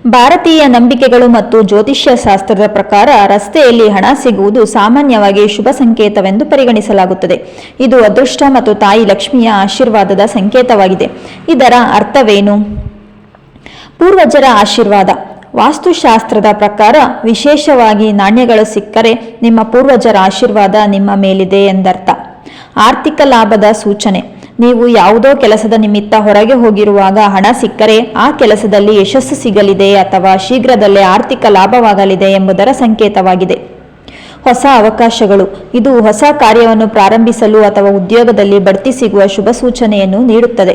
ಭಾರತೀಯ ನಂಬಿಕೆಗಳು ಮತ್ತು ಜ್ಯೋತಿಷ್ಯ ಶಾಸ್ತ್ರದ ಪ್ರಕಾರ ರಸ್ತೆಯಲ್ಲಿ ಹಣ ಸಿಗುವುದು ಸಾಮಾನ್ಯವಾಗಿ ಶುಭ ಸಂಕೇತವೆಂದು ಪರಿಗಣಿಸಲಾಗುತ್ತದೆ. ಇದು ಅದೃಷ್ಟ ಮತ್ತು ತಾಯಿ ಲಕ್ಷ್ಮಿಯ ಆಶೀರ್ವಾದದ ಸಂಕೇತವಾಗಿದೆ. ಇದರ ಅರ್ಥವೇನು? ಪೂರ್ವಜರ ಆಶೀರ್ವಾದ. ವಾಸ್ತುಶಾಸ್ತ್ರದ ಪ್ರಕಾರ ವಿಶೇಷವಾಗಿ ನಾಣ್ಯಗಳು ಸಿಕ್ಕರೆ ನಿಮ್ಮ ಪೂರ್ವಜರ ಆಶೀರ್ವಾದ ನಿಮ್ಮ ಮೇಲಿದೆ ಎಂದರ್ಥ. ಆರ್ಥಿಕ ಲಾಭದ ಸೂಚನೆ. ನೀವು ಯಾವುದೋ ಕೆಲಸದ ನಿಮಿತ್ತ ಹೊರಗೆ ಹೋಗಿರುವಾಗ ಹಣ ಸಿಕ್ಕರೆ ಆ ಕೆಲಸದಲ್ಲಿ ಯಶಸ್ಸು ಸಿಗಲಿದೆ ಅಥವಾ ಶೀಘ್ರದಲ್ಲೇ ಆರ್ಥಿಕ ಲಾಭವಾಗಲಿದೆ ಎಂಬುದರ ಸಂಕೇತವಾಗಿದೆ. ಹೊಸ ಅವಕಾಶಗಳು. ಇದು ಹೊಸ ಕಾರ್ಯವನ್ನು ಪ್ರಾರಂಭಿಸಲು ಅಥವಾ ಉದ್ಯೋಗದಲ್ಲಿ ಬಡ್ತಿ ಸಿಗುವ ಶುಭ ಸೂಚನೆಯನ್ನು ನೀಡುತ್ತದೆ.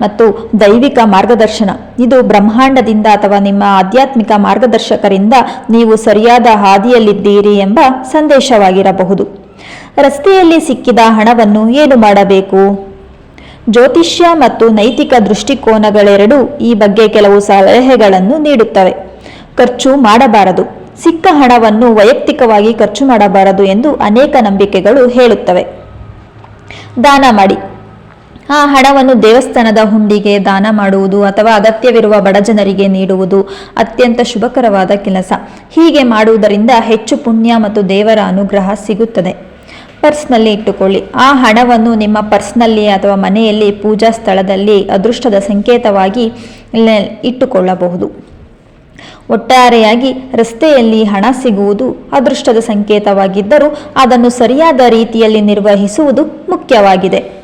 ಮತ್ತು ದೈವಿಕ ಮಾರ್ಗದರ್ಶನ. ಇದು ಬ್ರಹ್ಮಾಂಡದಿಂದ ಅಥವಾ ನಿಮ್ಮ ಆಧ್ಯಾತ್ಮಿಕ ಮಾರ್ಗದರ್ಶಕರಿಂದ ನೀವು ಸರಿಯಾದ ಹಾದಿಯಲ್ಲಿದ್ದೀರಿ ಎಂಬ ಸಂದೇಶವಾಗಿರಬಹುದು. ರಸ್ತೆಯಲ್ಲಿ ಸಿಕ್ಕಿದ ಹಣವನ್ನು ಏನು ಮಾಡಬೇಕು? ಜ್ಯೋತಿಷ್ಯ ಮತ್ತು ನೈತಿಕ ದೃಷ್ಟಿಕೋನಗಳೆರಡೂ ಈ ಬಗ್ಗೆ ಕೆಲವು ಸಲಹೆಗಳನ್ನು ನೀಡುತ್ತವೆ. ಖರ್ಚು ಮಾಡಬಾರದು. ಸಿಕ್ಕ ಹಣವನ್ನು ವೈಯಕ್ತಿಕವಾಗಿ ಖರ್ಚು ಮಾಡಬಾರದು ಎಂದು ಅನೇಕ ನಂಬಿಕೆಗಳು ಹೇಳುತ್ತವೆ. ದಾನ ಮಾಡಿ. ಆ ಹಣವನ್ನು ದೇವಸ್ಥಾನದ ಹುಂಡಿಗೆ ದಾನ ಮಾಡುವುದು ಅಥವಾ ಅಗತ್ಯವಿರುವ ಬಡಜನರಿಗೆ ನೀಡುವುದು ಅತ್ಯಂತ ಶುಭಕರವಾದ ಕೆಲಸ. ಹೀಗೆ ಮಾಡುವುದರಿಂದ ಹೆಚ್ಚು ಪುಣ್ಯ ಮತ್ತು ದೇವರ ಅನುಗ್ರಹ ಸಿಗುತ್ತದೆ. ಪರ್ಸ್ನಲ್ಲಿ ಇಟ್ಟುಕೊಳ್ಳಿ. ಆ ಹಣವನ್ನು ನಿಮ್ಮ ಪರ್ಸ್ನಲ್ಲಿ ಅಥವಾ ಮನೆಯಲ್ಲಿ ಪೂಜಾ ಸ್ಥಳದಲ್ಲಿ ಅದೃಷ್ಟದ ಸಂಕೇತವಾಗಿ ಇಟ್ಟುಕೊಳ್ಳಬಹುದು. ಒಟ್ಟಾರೆಯಾಗಿ ರಸ್ತೆಯಲ್ಲಿ ಹಣ ಸಿಗುವುದು ಅದೃಷ್ಟದ ಸಂಕೇತವಾಗಿದ್ದರೂ ಅದನ್ನು ಸರಿಯಾದ ರೀತಿಯಲ್ಲಿ ನಿರ್ವಹಿಸುವುದು ಮುಖ್ಯವಾಗಿದೆ.